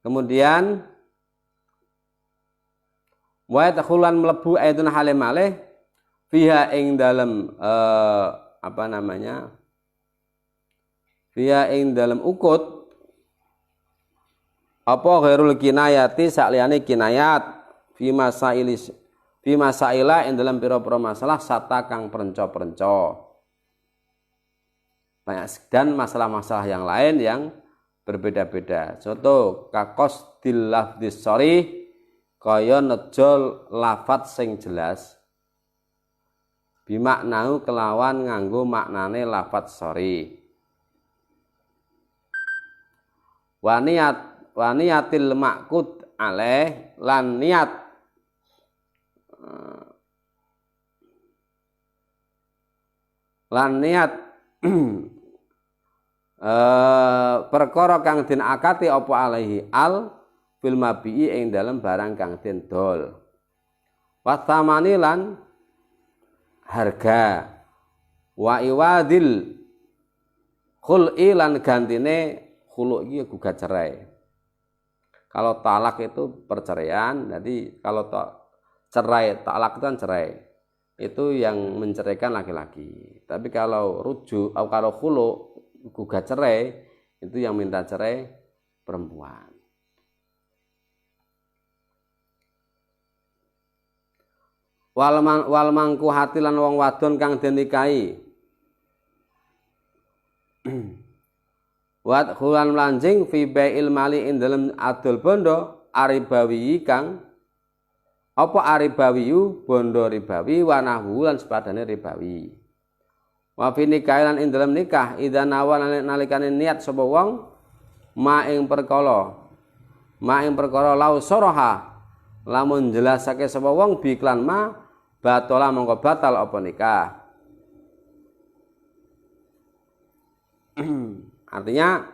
Kemudian wa takhulan mlebu ayatun halim alih fiha ing dalem fiha ing dalem ukut apa ghairul kinayati sakliyane kinayat fi masaila ing dalem pira-pira masalah sata kang perenco-perenco banyak dan masalah-masalah yang lain yang berbeda-beda. Contoh kakos dilafdis sorry kaya nejol lafat sing jelas bimaknau kelawan nganggo maknane lafat sorry waniyatil makud alaih lan niat perkara kang den akati apa alaihi al fil mabi'i ing dalem barang kang den dol wasamani lan harga wa iwadil khul'i lan gantine khulu' iki gugat cerai. Kalau talak itu perceraian, jadi kalau cerai talak itu kan cerai. Itu yang menceraikan laki-laki. Tapi kalau rujuk atau kalau khulu' gugat cerai itu yang minta cerai perempuan. Wal mangku hati lan wong wadon kang den nikahi. Wat khulan lanjing fi bai'il mali ing dalem adol bondo aribawi kang apa aribawiyu bondo ribawi wa nahwu lan sepadane ribawi. Wa fi nikah lan ing dalem nikah idzan awa nalikane niat sapa wong ma ing perkara lau soroha lamun jelasake sapa wong bi iklan ma batola mongko batal apa nikah. Artinya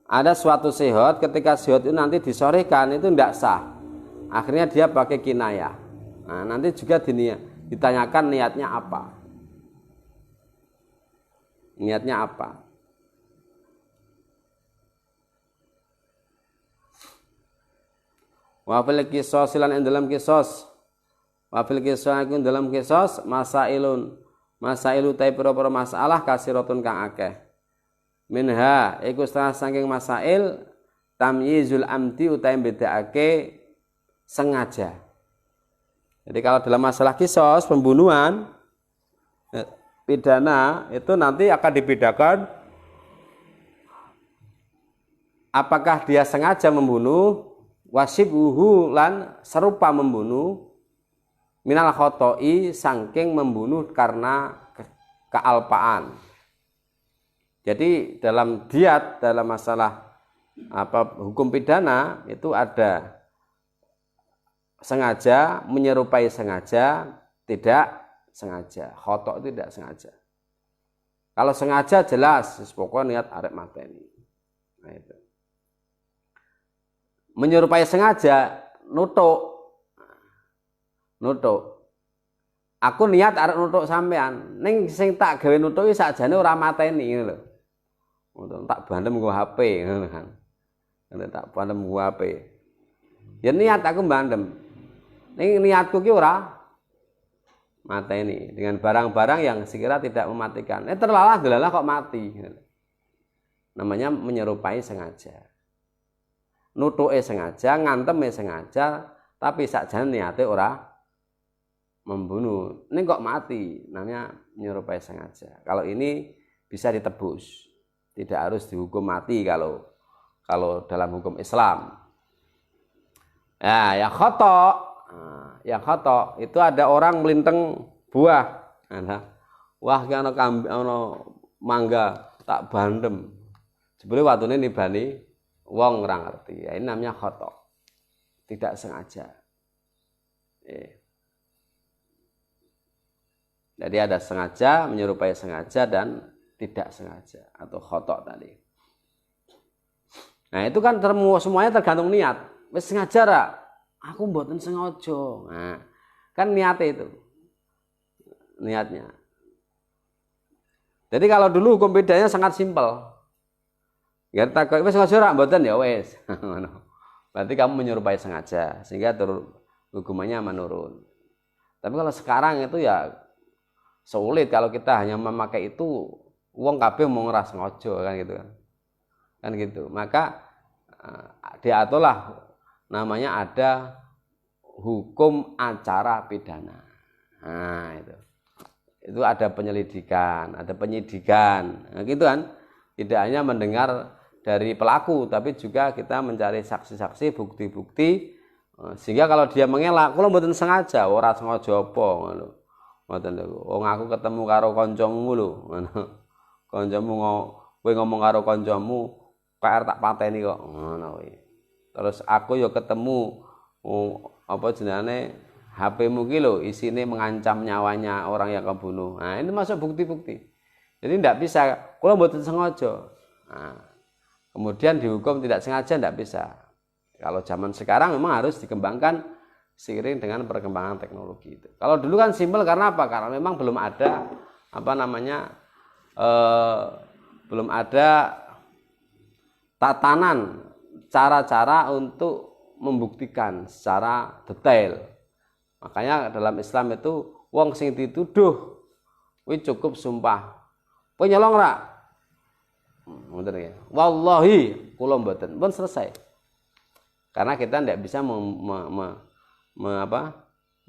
ada suatu sihot, ketika sihot itu nanti disorehkan itu tidak sah. Akhirnya dia pakai kinayah. Nah, nanti juga ditanyakan niatnya apa. Niatnya apa? Wa fil qisas lan ing dalam qisas. Wa fil qisas iku dalam qisas masailu ta pira-pira masalah kasiratun kang akeh. Minha iku setengah saking masail tamyizul amdi utahe bedakake sengaja. Jadi kalau dalam masalah qisas pembunuhan pidana itu nanti akan dibedakan apakah dia sengaja membunuh wasibuhu lan serupa membunuh minal khoto'i sangking membunuh karena kealpaan. Jadi dalam diat, dalam masalah hukum pidana itu ada sengaja, menyerupai sengaja, tidak sengaja. Khotok itu tidak sengaja. Kalau sengaja jelas, pokoknya niat arep mateni. Nah itu. Menyerupai sengaja, nutuk. Aku niat arep nutuk sampean, ning sing tak gawe nutuk iki sakjane ora mateni ngono lho. Tak bandem nggo HP ngono kan. Tak bandem nggo HP. Ya niat aku bandem. Ning niatku ki ora mateni dengan barang-barang yang sekira tidak mematikan. Terlalah delalah kok mati. Namanya menyerupai sengaja. Nutuke sengaja, nganteme sengaja, tapi sakjane niate ora membunuh. Ini kok mati, namanya menyerupai sengaja. Kalau ini bisa ditebus. Tidak harus dihukum mati kalau dalam hukum Islam. Ya khotok. Yang khotok itu ada orang melinteng buah. Wah ki ana mangga tak bandem. Jebule watune nibani wong ora ngerti. Ya, ini namanya khotok. Tidak sengaja. Jadi ada sengaja, menyerupai sengaja dan tidak sengaja atau khotok tadi. Nah, itu kan semuanya tergantung niat. Wis sengaja ra? Aku mboten sengaja. Nah, kan niatnya itu. Niatnya. Jadi kalau dulu hukum pidananya sangat simpel. Ya takok wis sengaja ra mboten ya wis. Berarti kamu menyerupai sengaja sehingga hukumannya menurun. Tapi kalau sekarang itu ya sulit kalau kita hanya memakai itu, wong kabeh mau ngeras ngojo kan gitu kan. Kan gitu. Maka diaturlah namanya ada hukum acara pidana. Nah, itu. Itu ada penyelidikan, ada penyidikan. Nah, gitu kan. Tidak hanya mendengar dari pelaku tapi juga kita mencari saksi-saksi, bukti-bukti sehingga kalau dia mengelak, kula mboten sengaja, ora sengaja apa ngono. Ngoten lho. Wong aku ketemu karo kancamu lho, ngono. Kancamu kowe ngomong karo kancamu, PR tak pateni kok, ngono kuwi. Terus aku ya ketemu apa jenenge HP-mu ki lho, isine mengancam nyawanya orang yang kamu bunuh. Nah, ini masuk bukti-bukti. Jadi tidak bisa, kula mboten sengaja. Nah, kemudian dihukum tidak sengaja tidak bisa. Kalau zaman sekarang memang harus dikembangkan seiring dengan perkembangan teknologi itu. Kalau dulu kan simpel karena apa? Karena memang belum ada belum ada tatanan cara-cara untuk membuktikan secara detail. Makanya dalam Islam itu wong sing dituduh kuwi cukup sumpah. Kowe nyolong ra? Ngoten ya. Wallahi kula mboten. Pun selesai. Karena kita tidak bisa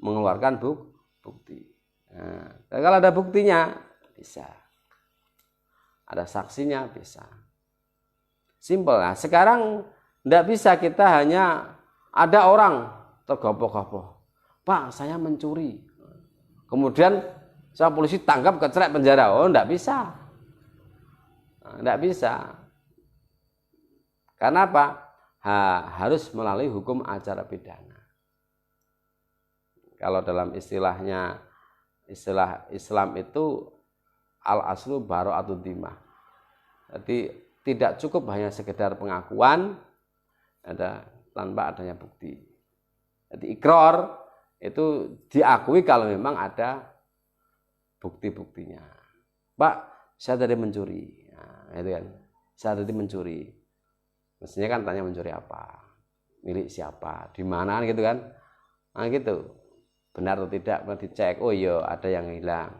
mengeluarkan bukti. Nah, kalau ada buktinya bisa, ada saksinya bisa. Simpel. Nah, sekarang tidak bisa kita hanya ada orang tergopoh-gopoh. Pak, saya mencuri. Kemudian saya polisi tangkap kecelek penjara. Oh, tidak bisa. Tidak bisa. Karena apa? Harus melalui hukum acara pidana. Kalau dalam istilah Islam itu al-aslu bara'atud dhimah. Jadi tidak cukup hanya sekedar pengakuan tanpa adanya bukti. Jadi ikrar itu diakui kalau memang ada bukti-buktinya. Pak, saya tadi mencuri. Nah, itu kan. Saya tadi mencuri. Mestinya kan tanya mencuri apa, milik siapa, di mana gitu kan. Nah gitu, benar atau tidak, pernah dicek, oh iya ada yang hilang.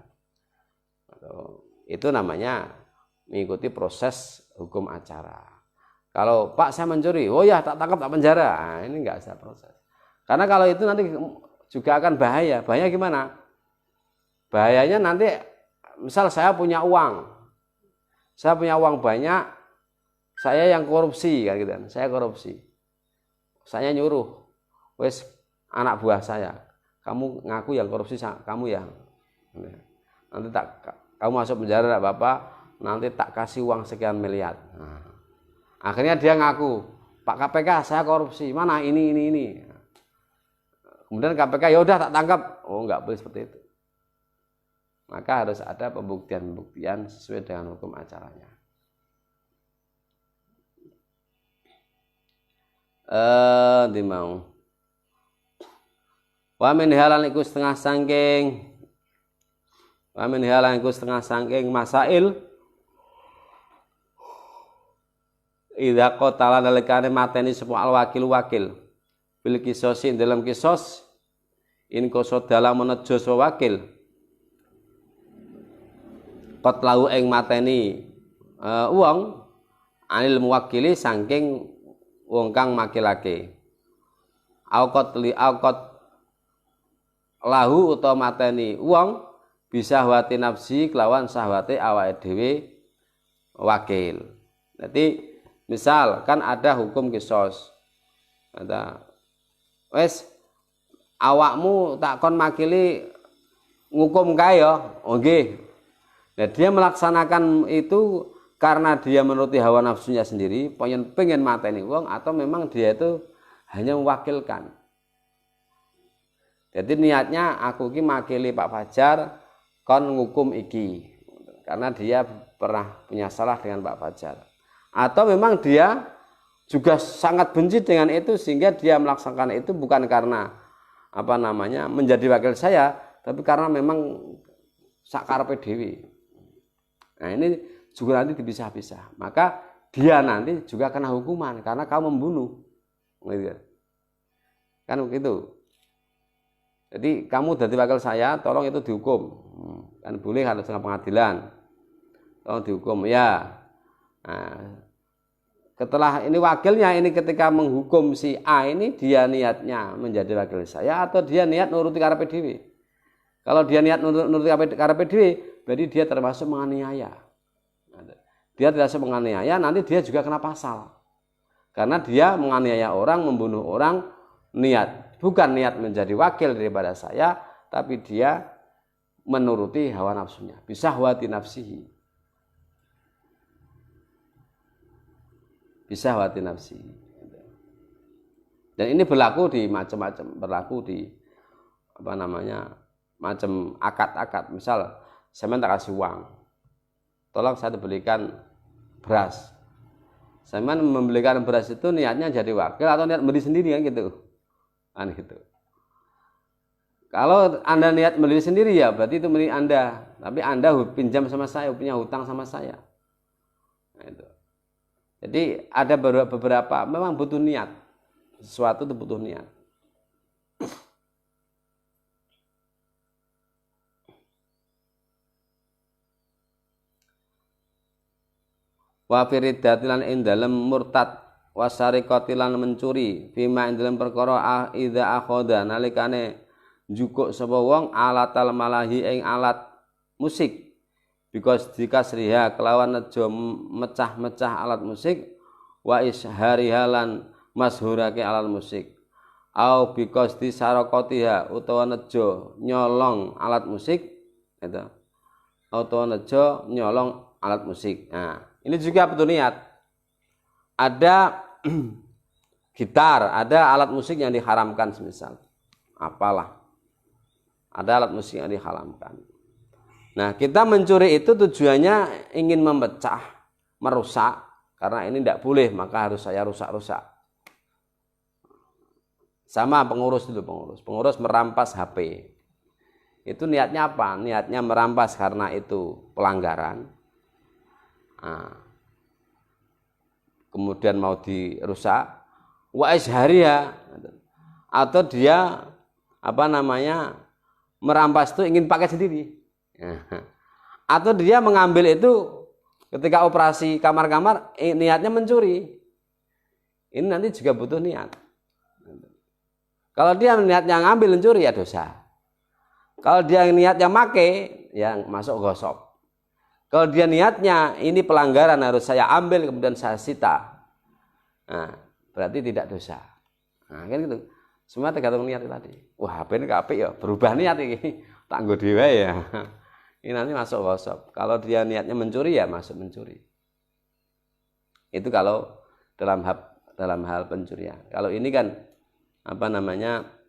Itu namanya mengikuti proses hukum acara. Kalau Pak saya mencuri, oh ya tak tangkap tak penjara, nah, ini nggak bisa proses. Karena kalau itu nanti juga akan bahaya. Bahaya gimana? Bahayanya nanti, misal saya punya uang banyak, saya yang korupsi kan gitu kan. Saya korupsi. Saya nyuruh, wes anak buah saya, kamu ngaku yang korupsi, kamu yang. Nanti kamu masuk penjara enggak apa-apa, nanti tak kasih uang sekian miliar. Nah, akhirnya dia ngaku, Pak KPK saya korupsi, mana ini. Kemudian KPK ya udah tak tangkap. Oh, nggak boleh seperti itu. Maka harus ada pembuktian sesuai dengan hukum acaranya. Di mau. Wa min halan iku setengah sangking masail idza qatala nalikane mateni sapa al wakil bil kisosi dalam kisos in koso dalam menejo wakil qatlahu ing mateni wong anil muwakili saking wong kang makilake auqat lahu utawa mateni wong bisa wati nafsi kelawan sahwate awake dhewe wakil. Jadi misal kan ada hukum kisos, ada wes awakmu tak kon makili ngukum kae ya, oh nggih. Nah, dia melaksanakan itu karena dia menuruti hawa nafsunya sendiri, pengen mateni wong atau memang dia itu hanya mewakilkan. Jadi niatnya aku ki makili Pak Fajar kon ngukum iki karena dia pernah punya salah dengan Pak Fajar. Atau memang dia juga sangat benci dengan itu sehingga dia melaksanakan itu bukan karena menjadi wakil saya, tapi karena memang sakarepe dhewe. Nah, ini juga nanti dipisah-pisah. Maka dia nanti juga kena hukuman karena kamu membunuh. Kan begitu. Jadi kamu jadi wakil saya, tolong itu dihukum. Kan boleh harus dengan pengadilan. Tolong dihukum ya. Nah, setelah ini wakilnya ini ketika menghukum si A ini dia niatnya menjadi wakil saya atau dia niat nuruti karepe dhewe. Kalau dia niat nuruti karepe dhewe, berarti dia termasuk menganiaya. Dia termasuk menganiaya, nanti dia juga kena pasal. Karena dia menganiaya orang, membunuh orang, bukan niat menjadi wakil daripada saya, tapi dia menuruti hawa nafsunya. Bisahwati nafsihi. Bisahwati nafsihi. Dan ini berlaku di macam-macam, berlaku di macam akad-akad. Misal saya minta kasih uang, tolong saya belikan beras. Saya membelikan beras itu niatnya jadi wakil atau niat beli sendiri kan gitu. Kan gitu. Kalau Anda niat beli sendiri ya berarti itu milik Anda, tapi Anda pinjam sama saya, punya hutang sama saya. Nah, itu. Jadi ada beberapa memang butuh niat. Sesuatu itu butuh niat. Wa firidatilan ing dalem murtad wasariqatilan mencuri fima ing dalem perkara idza akhoda nalikane njukuk sapa wong alatal malahi ing alat musik because dikasriha kelawan nejo mecah-mecah alat musik wa isharihalan mashhurake alat musik au because disaraqatiha utawa nejo nyolong alat musik itu utawa nejo nyolong alat musik. Nah, ini juga butuh niat. Ada gitar, ada alat musik yang diharamkan semisal. Apalah. Ada alat musik yang diharamkan. Nah, kita mencuri itu tujuannya ingin memecah, merusak. Karena ini tidak boleh, maka harus saya rusak-rusak. Sama pengurus dulu, pengurus merampas HP. Itu niatnya apa? Niatnya merampas karena itu pelanggaran. Nah, kemudian mau dirusak wa ishariha atau dia merampas itu ingin pakai sendiri atau dia mengambil itu ketika operasi kamar-kamar niatnya mencuri. Ini nanti juga butuh niat. Kalau dia niatnya ngambil mencuri ya dosa. Kalau dia niatnya make ya masuk gosok. Kalau dia niatnya ini pelanggaran harus saya ambil kemudian saya sita, nah, berarti tidak dosa. Nah, kan gitu. Semua tergantung niat tadi. Wah, HP ini apik ya, berubah niat ini. Tak nggo dhewe ya. Ini nanti masuk ghasab. Kalau dia niatnya mencuri ya masuk mencuri. Itu kalau dalam hal pencurian. Kalau ini kan apa namanya